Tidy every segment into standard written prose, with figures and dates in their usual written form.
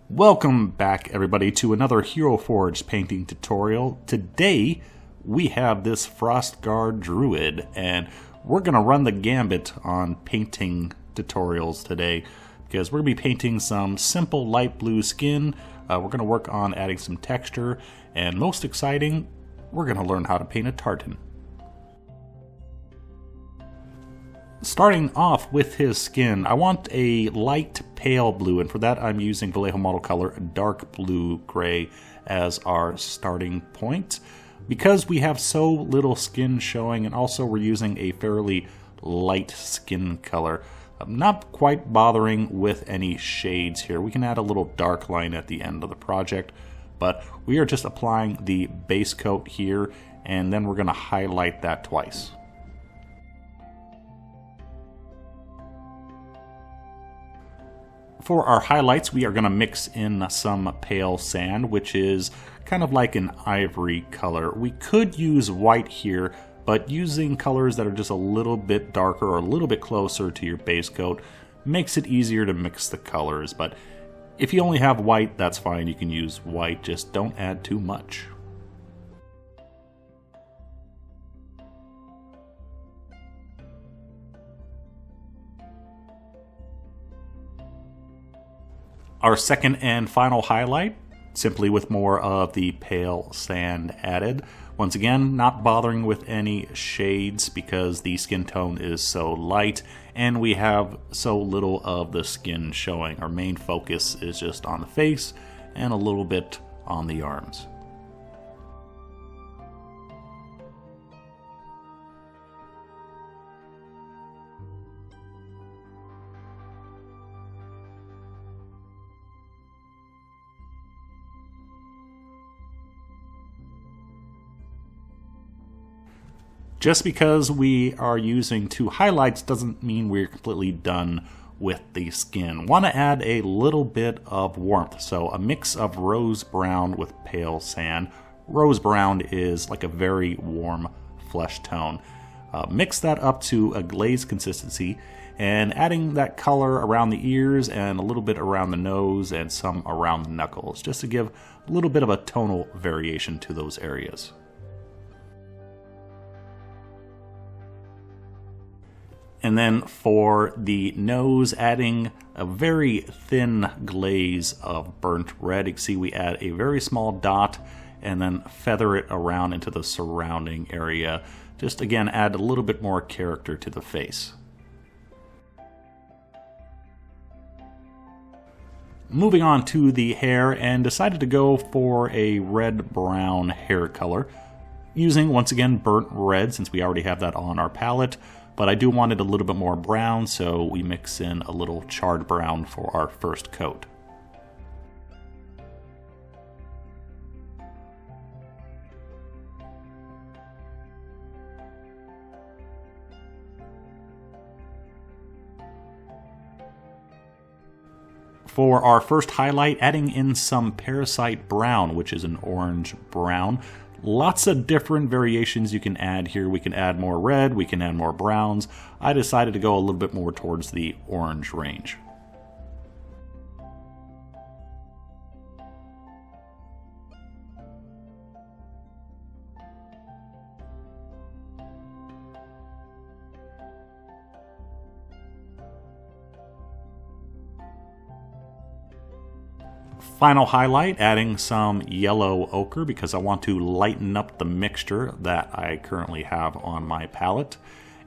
Welcome back, everybody, to another Heroforge painting tutorial. Today, we have this Frostguard Druid, and we're going to run the gambit on painting tutorials today, because we're going to be painting some simple light blue skin. We're going to work on adding some texture, and most exciting, we're going to learn how to paint a tartan. Starting off with his skin, I want a light pale blue, and for that I'm using Vallejo model color dark blue gray as our starting point. Because we have so little skin showing, and also we're using a fairly light skin color, I'm not quite bothering with any shades here. We can add a little dark line at the end of the project, but we are just applying the base coat here, and then we're going to highlight that twice. For our highlights, we are going to mix in some pale sand, which is kind of like an ivory color. We could use white here, but using colors that are just a little bit darker or a little bit closer to your base coat makes it easier to mix the colors. But if you only have white, that's fine. You can use white, just don't add too much. Our second and final highlight, simply with more of the pale sand added. Once again, not bothering with any shades because the skin tone is so light and we have so little of the skin showing. Our main focus is just on the face and a little bit on the arms. Just because we are using two highlights doesn't mean we're completely done with the skin. Want to add a little bit of warmth, so a mix of rose brown with pale sand. Rose brown is like a very warm flesh tone. Mix that up to a glaze consistency, and adding that color around the ears and a little bit around the nose and some around the knuckles, just to give a little bit of a tonal variation to those areas. And then for the nose, adding a very thin glaze of burnt red. You can see we add a very small dot and then feather it around into the surrounding area. Just again, add a little bit more character to the face. Moving on to the hair, and decided to go for a red-brown hair color. Using, once again, burnt red, since we already have that on our palette. But I do want it a little bit more brown, so we mix in a little charred brown for our first coat. For our first highlight, adding in some Parasite Brown, which is an orange brown. Lots of different variations you can add here. We can add more red, we can add more browns. I decided to go a little bit more towards the orange range. Final highlight, adding some yellow ochre because I want to lighten up the mixture that I currently have on my palette.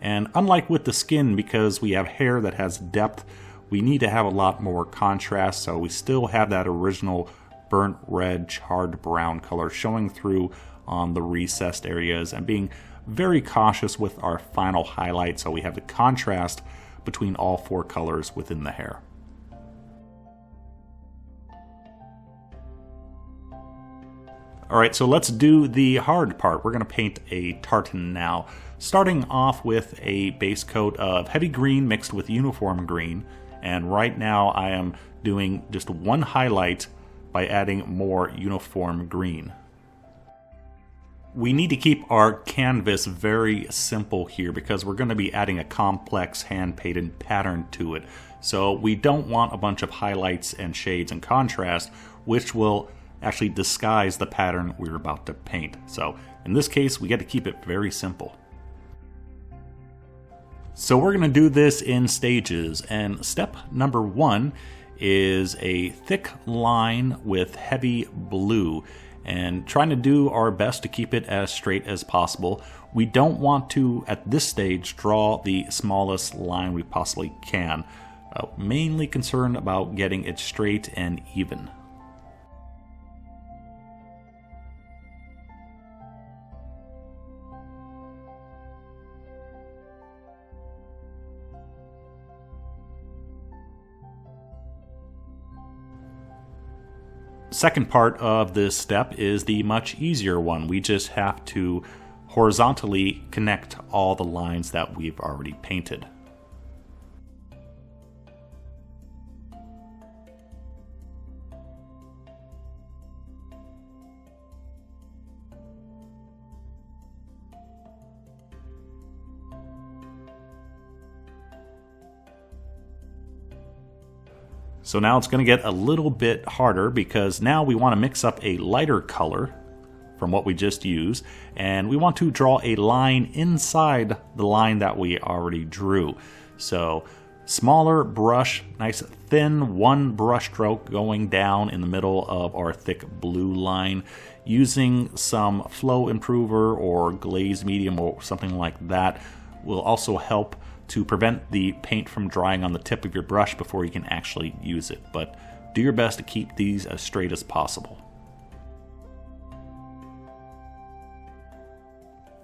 And unlike with the skin, because we have hair that has depth, we need to have a lot more contrast, so we still have that original burnt red, charred brown color showing through on the recessed areas, and being very cautious with our final highlight so we have the contrast between all four colors within the hair. Alright, so let's do the hard part. We're going to paint a tartan now. Starting off with a base coat of heavy green mixed with uniform green. And right now I am doing just one highlight by adding more uniform green. We need to keep our canvas very simple here because we're going to be adding a complex hand-painted pattern to it. So we don't want a bunch of highlights and shades and contrast, which will actually disguise the pattern we're about to paint. So in this case, we get to keep it very simple. So we're going to do this in stages, and step number 1 is a thick line with heavy blue, and trying to do our best to keep it as straight as possible. We don't want to, at this stage, draw the smallest line we possibly can. Mainly concerned about getting it straight and even. Second part of this step is the much easier one. We just have to horizontally connect all the lines that we've already painted. So now it's going to get a little bit harder because now we want to mix up a lighter color from what we just used, and we want to draw a line inside the line that we already drew. So smaller brush, nice thin one brush stroke going down in the middle of our thick blue line, using some flow improver or glaze medium or something like that will also help to prevent the paint from drying on the tip of your brush before you can actually use it. But do your best to keep these as straight as possible.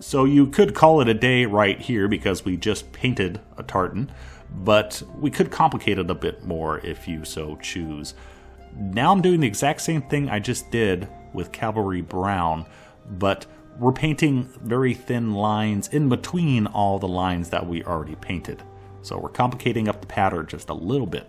So you could call it a day right here because we just painted a tartan, but we could complicate it a bit more if you so choose. Now I'm doing the exact same thing I just did with Cavalry Brown, but we're painting very thin lines in between all the lines that we already painted. So we're complicating up the pattern just a little bit.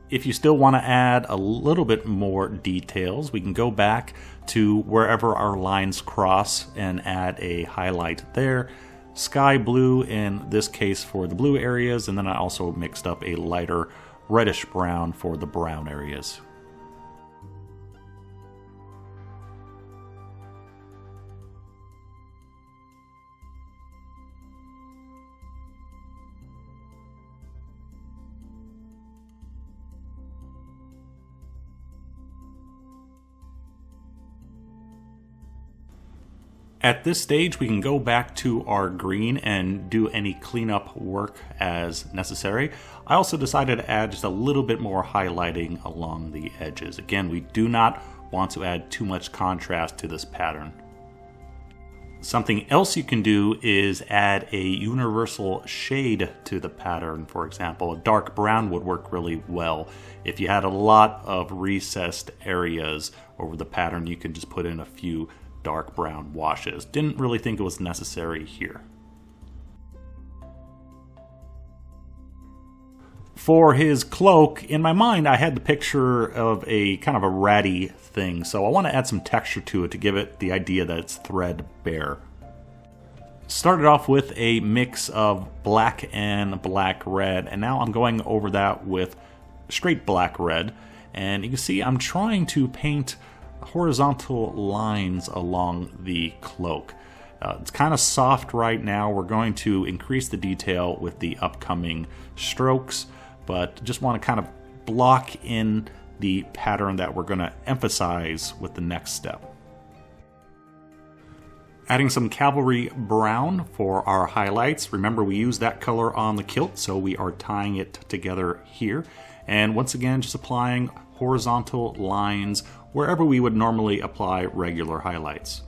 If you still want to add a little bit more details, we can go back to wherever our lines cross and add a highlight there. Sky blue in this case for the blue areas, and then I also mixed up a lighter reddish brown for the brown areas. At this stage, we can go back to our green and do any cleanup work as necessary. I also decided to add just a little bit more highlighting along the edges. Again, we do not want to add too much contrast to this pattern. Something else you can do is add a universal shade to the pattern. For example, a dark brown would work really well. If you had a lot of recessed areas over the pattern, you can just put in a few dark brown washes. Didn't really think it was necessary here. For his cloak, in my mind I had the picture of a kind of a ratty thing, so I want to add some texture to it to give it the idea that it's threadbare. Started off with a mix of black and black red, and now I'm going over that with straight black red, and you can see I'm trying to paint horizontal lines along the cloak. It's kind of soft right now. We're going to increase the detail with the upcoming strokes, but just want to kind of block in the pattern that we're going to emphasize with the next step. Adding some Cavalry Brown for our highlights. Remember, we used that color on the kilt, so we are tying it together here. And once again, just applying horizontal lines wherever we would normally apply regular highlights.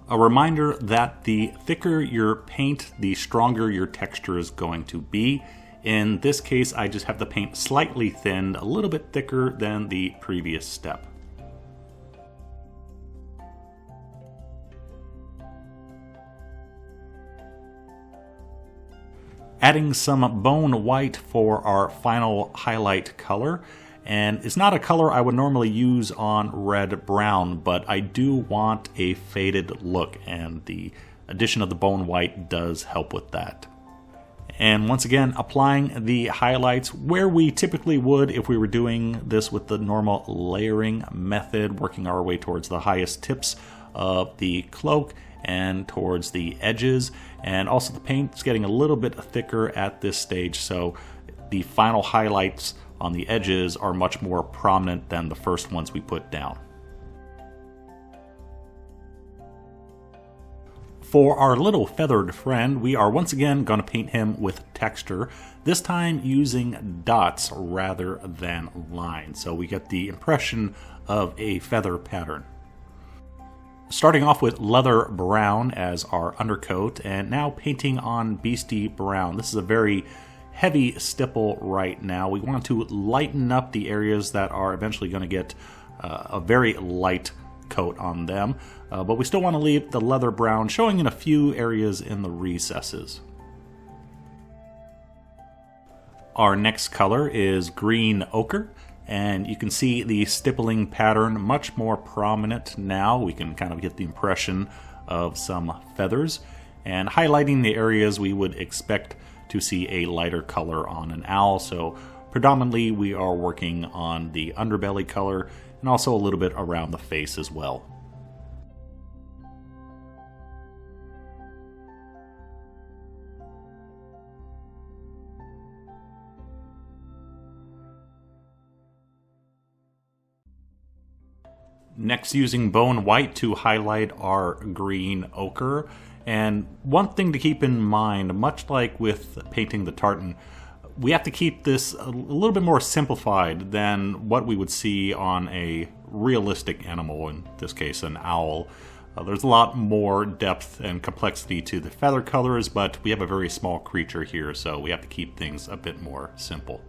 A reminder that the thicker your paint, the stronger your texture is going to be. In this case, I just have the paint slightly thinned, a little bit thicker than the previous step. Adding some bone white for our final highlight color. And it's not a color I would normally use on red-brown, but I do want a faded look, and the addition of the bone white does help with that. And once again, applying the highlights where we typically would if we were doing this with the normal layering method, working our way towards the highest tips of the cloak and towards the edges. And also the paint's getting a little bit thicker at this stage, so the final highlights on the edges are much more prominent than the first ones we put down. For our little feathered friend, we are once again going to paint him with texture, this time using dots rather than lines, so we get the impression of a feather pattern. Starting off with leather brown as our undercoat, and now painting on beastie brown. This is a very heavy stipple right now. We want to lighten up the areas that are eventually going to get a very light coat on them, but we still want to leave the leather brown showing in a few areas in the recesses. Our next color is green ochre, and you can see the stippling pattern much more prominent now. We can kind of get the impression of some feathers, and highlighting the areas we would expect to see a lighter color on an owl. So predominantly we are working on the underbelly color and also a little bit around the face as well. Next, using bone white to highlight our green ochre. And one thing to keep in mind, much like with painting the tartan, we have to keep this a little bit more simplified than what we would see on a realistic animal, in this case an owl. There's a lot more depth and complexity to the feather colors, but we have a very small creature here, so we have to keep things a bit more simple.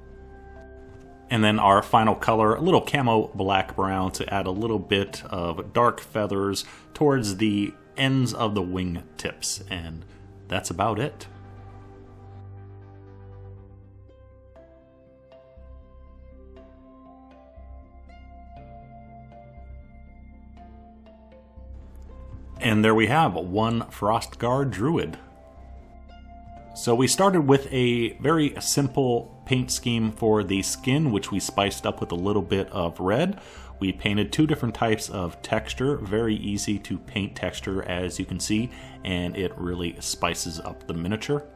And then our final color, a little camo black-brown to add a little bit of dark feathers towards the ends of the wing tips, and that's about it. And there we have one Frostguard Druid. So we started with a very simple paint scheme for the skin, which we spiced up with a little bit of red. We painted two different types of texture, very easy to paint texture as you can see, and it really spices up the miniature.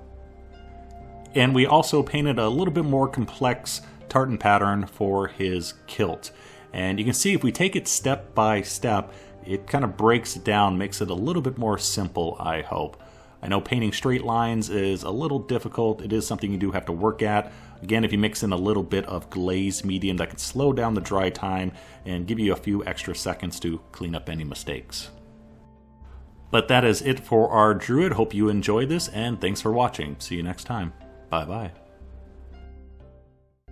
And we also painted a little bit more complex tartan pattern for his kilt. And you can see if we take it step by step, it kind of breaks it down, makes it a little bit more simple, I hope. I know painting straight lines is a little difficult. It is something you do have to work at. Again, if you mix in a little bit of glaze medium, that can slow down the dry time and give you a few extra seconds to clean up any mistakes. But that is it for our Druid. Hope you enjoyed this, and thanks for watching. See you next time. Bye-bye.